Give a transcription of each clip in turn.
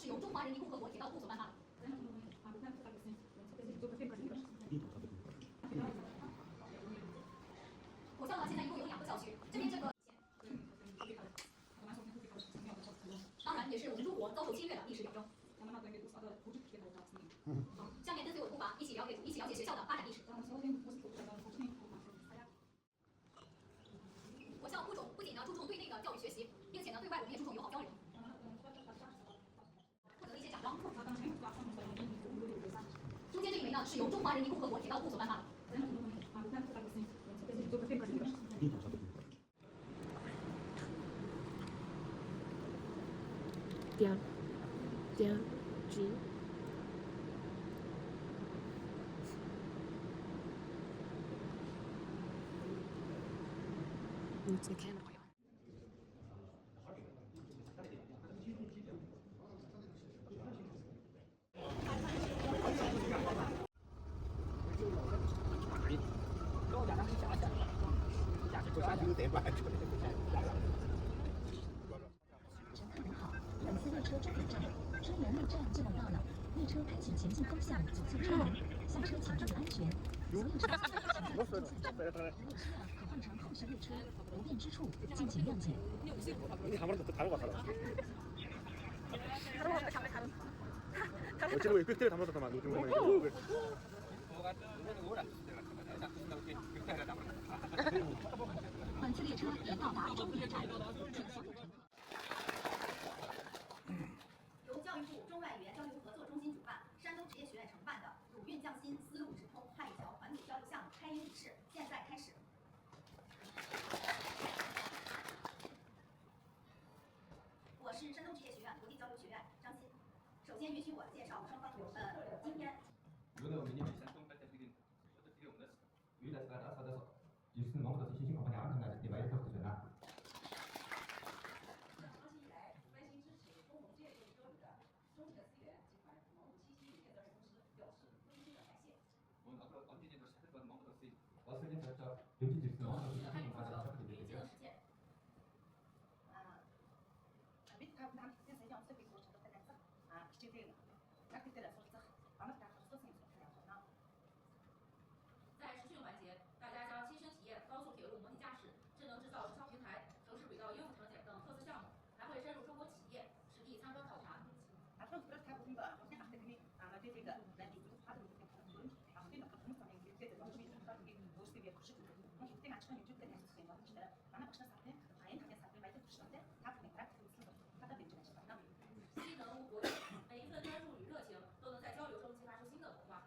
是由中华人民共和国铁道部所颁发的。我校呢现在一共有2个校区，这边这个当然也是我们中国遭受侵略的历史表征。好，下面跟随我的步伐，一起了解学校的发展历史。我校不仅呢注重对内的教育学习，并且呢对外我们也注重友好交流，获得了一些奖章。中间这一枚呢是由中华人民共和国铁道部所颁发的。点G。你再看到没有？乘客您好，本次列车终点站春园内站就要到了，列车开启前进方向，走进车门，下车请注意安全。所有乘客请在本次站，如果需要可换乘后续列车，不便之处敬请谅解。本次列车已到达终点站，请所有乘客。由教育部中外语言交流合作中心主办，山东职业学院承办的“鲁韵匠心，丝路直通”汉语桥环组交流项目开营仪式现在开始。我是山东职业学院国际交流学院张欣。首先允许我介绍双方今天。关心支持中蒙职业教育的中企的资源集团蒙古七七建设公司表示衷心的感谢。中国的开放和理解的实践。在实训环节，大家将亲身体验高速铁路模拟驾驶、智能制造实操平台、城市轨道业务场景等特色项目，还会深入中国企业，实地参观考察。技能无国界，每一份专注与热情都能在交流中激发出新的火花。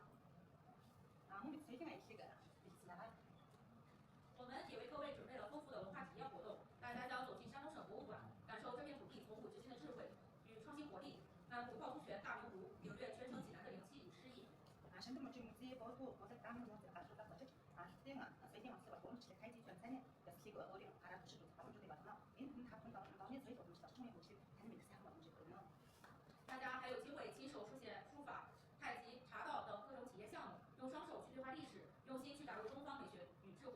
我们也为各位准备了丰富的文化体验活动，大家将走进山东省博物馆，感受这片土地从古至今的智慧与创新活力，看虎豹突泉大明湖，领略全城济南的灵气与诗意。大家还有机会亲手书写书法、太极、茶道等各种体验项目，用双手去对话历史，用心去打入东方美学与智慧。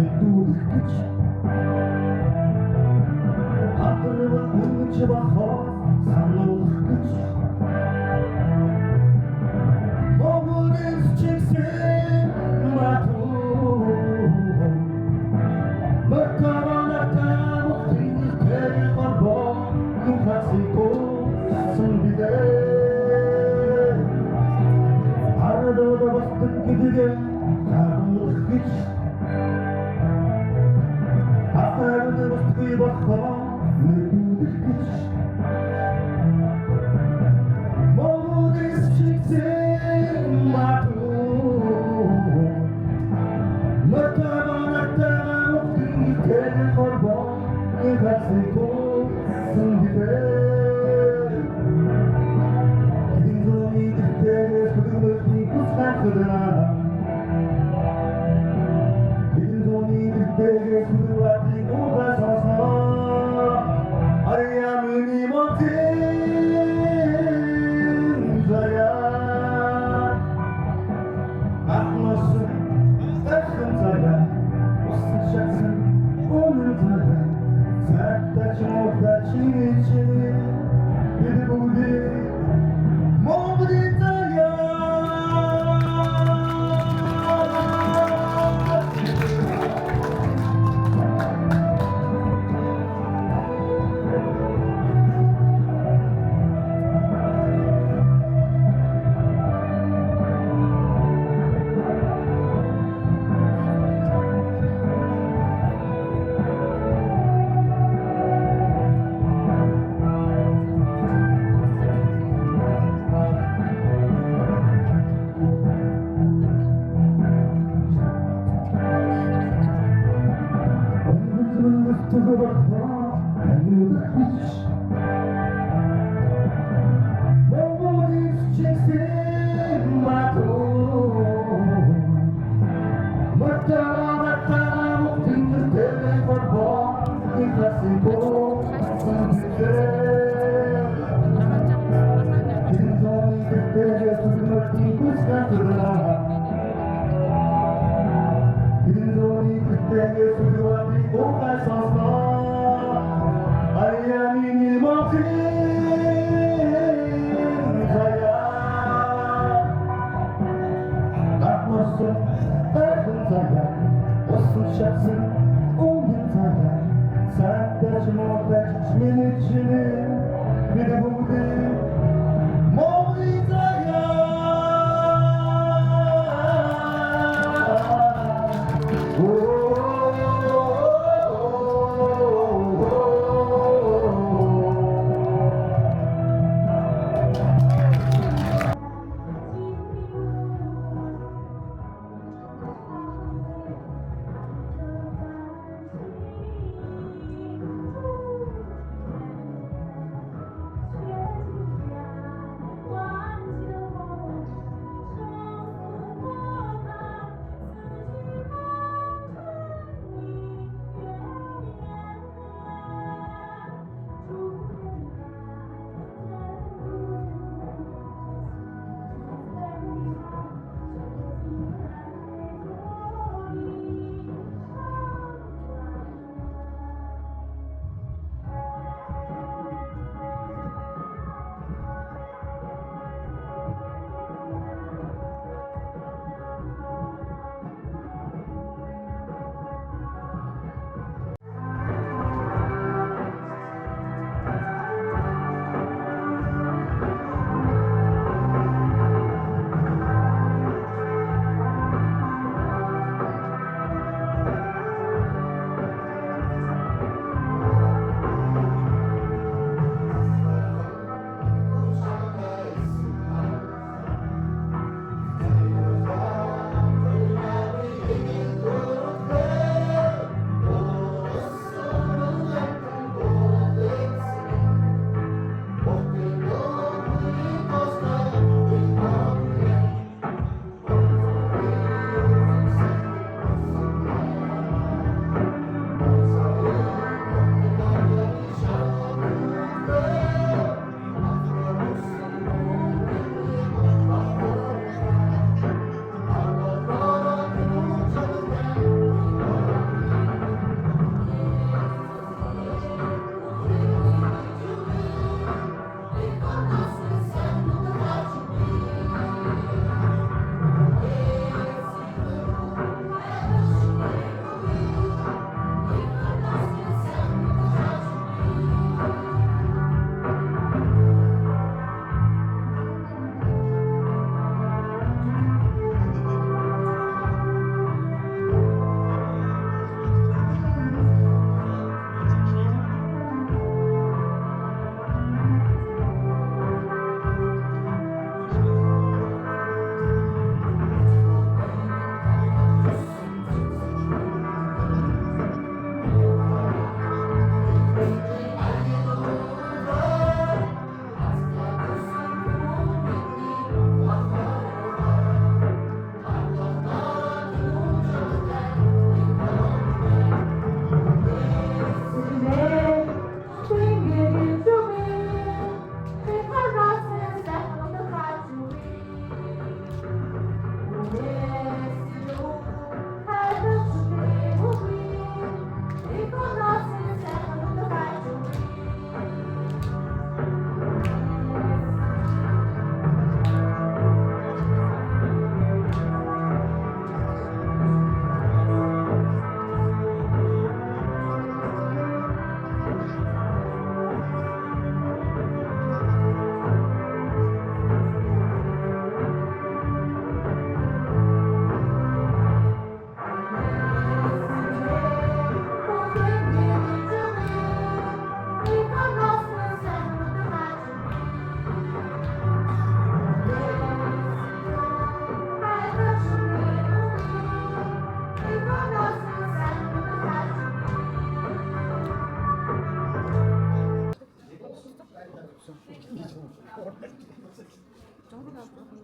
눈이 끝이 앞으로 눈치 봐서 산로 끝이 모든 수칙생 마도 먹다가 나가 못된 일들을 걸고 눈 가시고 승리대 알아도 봤을 그들의 가는 끝이 아파도 봤을 그의 벗어 눈이 끝이 모든 수칙생 마도 먹다가 났다가 못된 일들을 걸고 눈 가시고 승리대 빈손이 그때의 소금을 띠고 살거나 빈손이 그때의 소금을 띠고 가서서 아리아문이 못된 자야 악마스 따뜻한 자야 옷은 샥슨 오는 자야 살다지 못하지 미치니 이들보디 모든 자야 빈손이 그때의 수요와 띠고 가서서 아리아민이 먹힌 자야 낙모서 따뜻한 자야 옷은 샥슨 오는 자야 살다지 못하지 미치는 믿어보는 모든 자야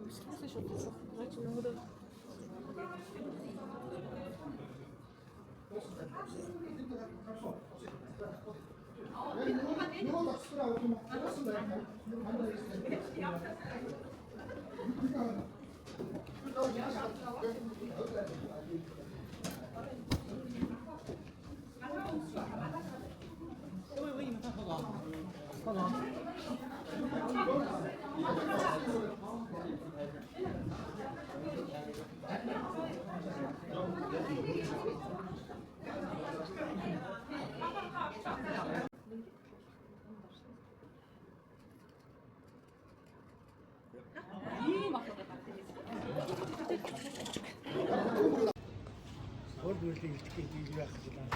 Слышал, значит, ну вот. Orada işte gidiyor hakikaten.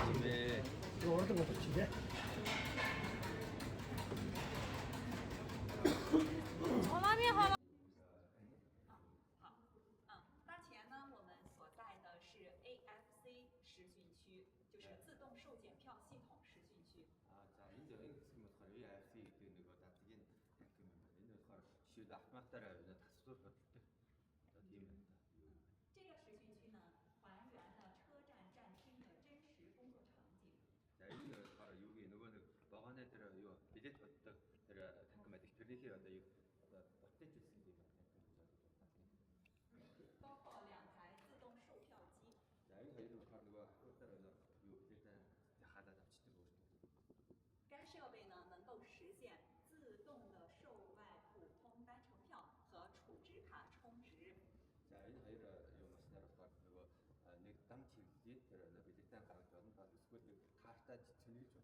Orada mı içinde?当前呢，我们所在的是 AFC 实训区，就是自动售检票系统实训区。 자, 이제 지금 거의 AFC 그 거 다 되긴 그러면 이제 거 쉬다 맞다라 이제 다수도 그렇게 되면다. 这个实训区呢，还原了车站站厅的真实工作场景。 자, 이제 바로 여기 누구는 막안에 들어 요 비제 어떤 들어 잠깐만 들리시 어떤 이 어떤 짓인지 包括2台自动售票机。 자, 이거 이제 바로 누가 어떤 요 일단 하다 잡지도 못해. 该设备呢，能够实现自动的售卖普通单程票和储值卡充值。 자, 이제 이거 요 마시나로 바로 누가 내 당치지 들어 나 비제 땅 가는 거 바로 스포츠 카스타 지출이 좀.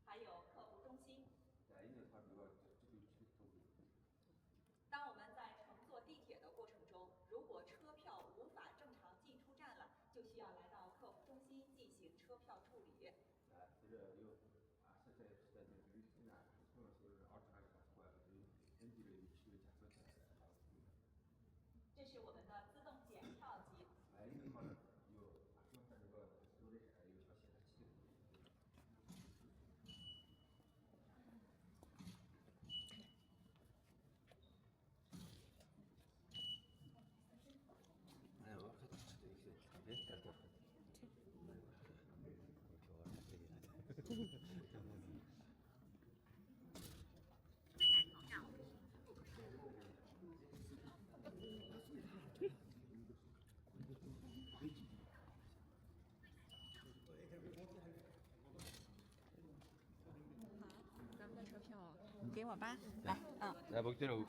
还有客服中心。 자, 이제 바로 누가 저쪽이当我们在乘坐地铁的过程中，如果车票无法正常进出站了，就需要来到客服中心进行车票处理。 자, 들어 요 아세트 스타일 리스나 소소를 아웃하게 갖고 와서 엔지를 위치를 잡고这是我们的自动检票机。 아, 이거 바로 요 아스팔트 이거 노래 이거 사실 같이. 아니, 뭐 그렇게 이게 됐다. 나 먹대로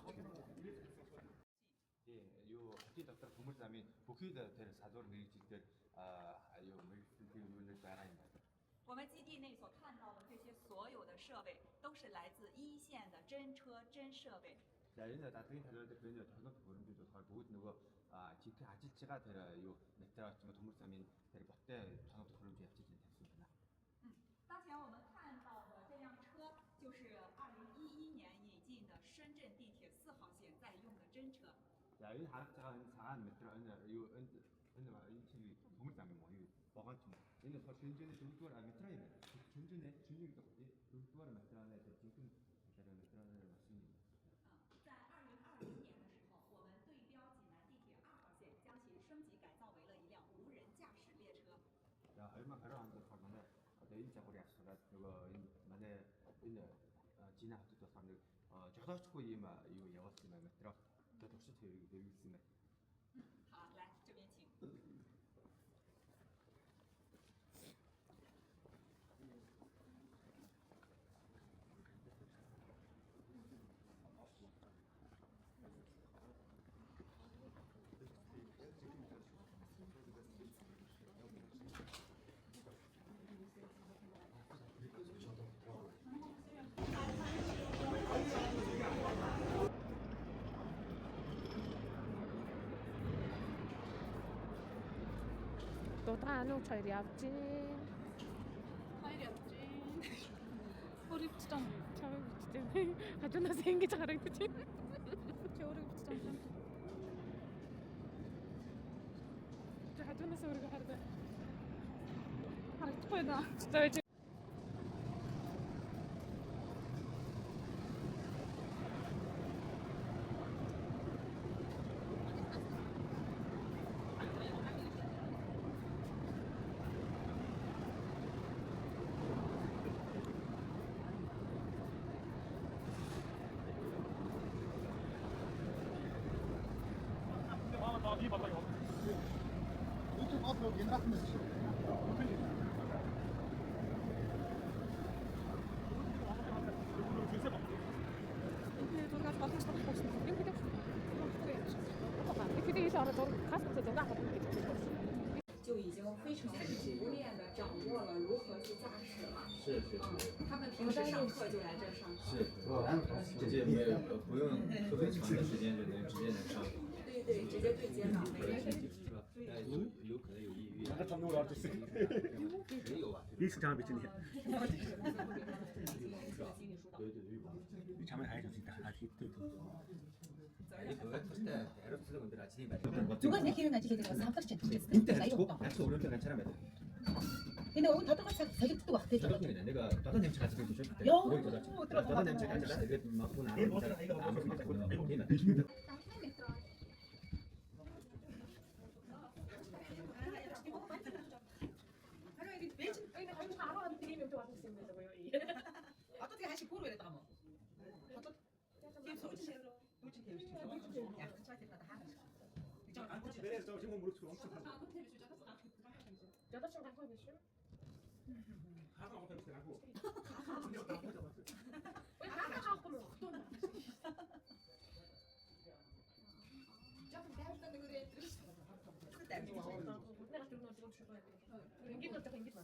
예, 요 같이 닥터 부모님이 복귀다 될 사도를 밀칠 때 요 밀칠 때 요를 따라입니다. 我们基地内所看到的这些所有的设备，都是来自一线的真车真设备。 자, 이제 나중에 다들 그런 저도 보는 게 잘 보고 누구 지금 아지치가 되라 요 넥타라 좀 동물사민 될 법대 저도 그런 게 아직 됐습니다. 当前我们看到的这辆车，就是2011年引进的深圳地铁4号线在用的真车。 자, 이 하락자가 상한 메트로 요 근데 말 인치 동물사민 뭐이 뭐가 좀 근데 더 전전에 동ตัว메트로이네. 전전에 준중이가 뭐지? 동ตัว메트로네 지금 메트로 메트로를 맞습니다. 在2020年的时候，我们对标济南地铁2号线，将其升级改造为了一辆无人驾驶列车。 자, 얼마 가라앉아 가면은 내일자 우리 아스가 이거 만에 있는 지나도 사람들 저도 축구 이마 이거 여웠으면 메트로 더 도시 되게 있으면 好，来这边请。 또 다른 처리 없지. 허리 붙이잖아. 참 진짜 하준아 생기 잘했지. 제 허리 붙이잖아. 하준아 소리가 하르다. 아, 토해다. 진짜 왜 أطلب من أحمد这个小的都开始这种大的。就已经非常熟练的掌握了如何去驾驶了。是。他们平时上课就来这儿上课。是，直接没有不用特别长的时间就能直接能上。对对，直接对接到那个。有可能有抑郁。他弄了这是。没有啊。你是这样被今天。对。你前面还就是还挺对。 Juga neki yuna jike dengan sampai cek cek 인터넷 saya 찍고 utang. 약속 오른쪽 괜찮으면 돼. Ini orang tahu kan saya itu waktu itu. 저녁에 내가 따뜻한 냄새 같은 거 좀. 요. 따뜻한 냄새 같잖아. 이게 맡고 나면 아무것도 Atau tiga hari puluh itu kamu. Atau dia suruh cek. Ya, kecuali tidak tahan. 안 굳이 내려서 저 지금 무릎 엄청 하고. 여자친구 갖고 계시죠? 하나 못 해도 되고. 왜 하나 갖고 뭐 어떤 거? 내가 지금 너 지금 출근해. 경기 갈 때 경기 봐.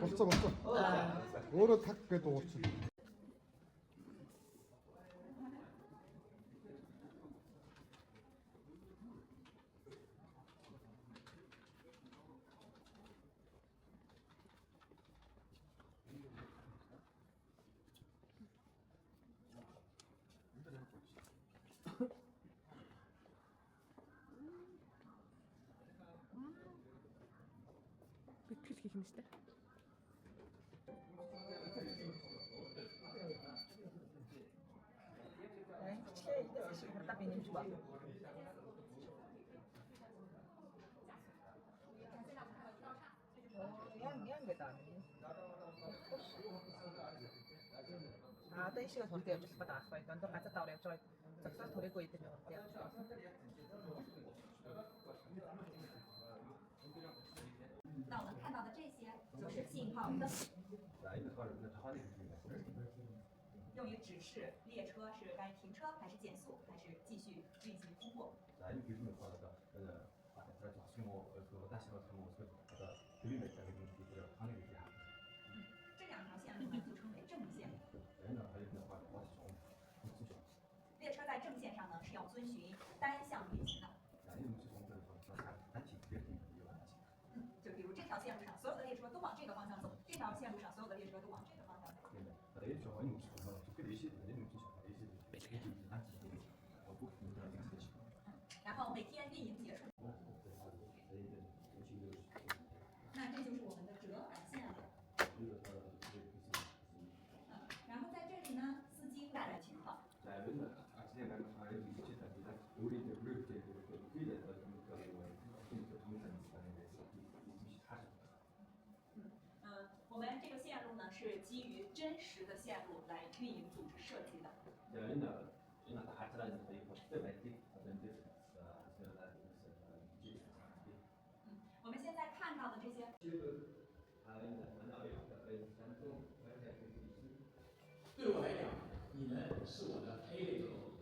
없어. 오로 탁배도 없어. 왜 그렇게 김치대? Tapi ini juga. Yang beda. Ah, tadi sih kan hotel just pada asal itu, untuk kata tahu yang coy, cepat hotel kau itu nih hotel. 那我们看到的这些就是信号灯，用于指示列车是该停车还是减速，还是继续运行通过。这两条线路呢，就称为正线。列车在正线上呢是要遵循单向运行的。就比如这条线路上所有的列车都往这个方向走，这条线路上所有的列车都往这个方向走。然后每天运营结束，那这就是我们的折返线了。然后在这里呢，司机带来情况。我们这个线路呢是基于真实的线路来运营组织设计的。我们现在看到的这些。对我来讲，你们是我的 A 类客户。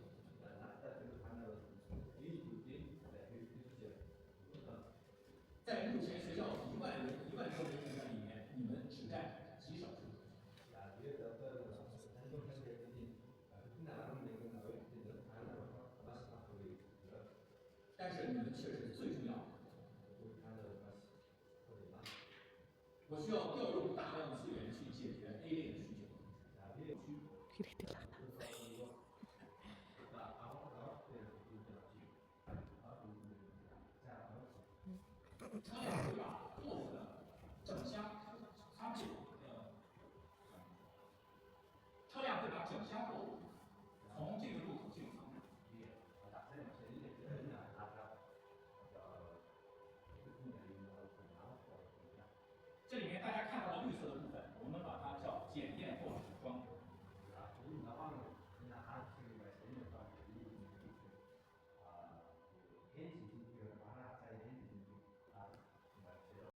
在目前学校1万多人学员里面，你们只占极少数。但是你们却是最重要的。我需要调用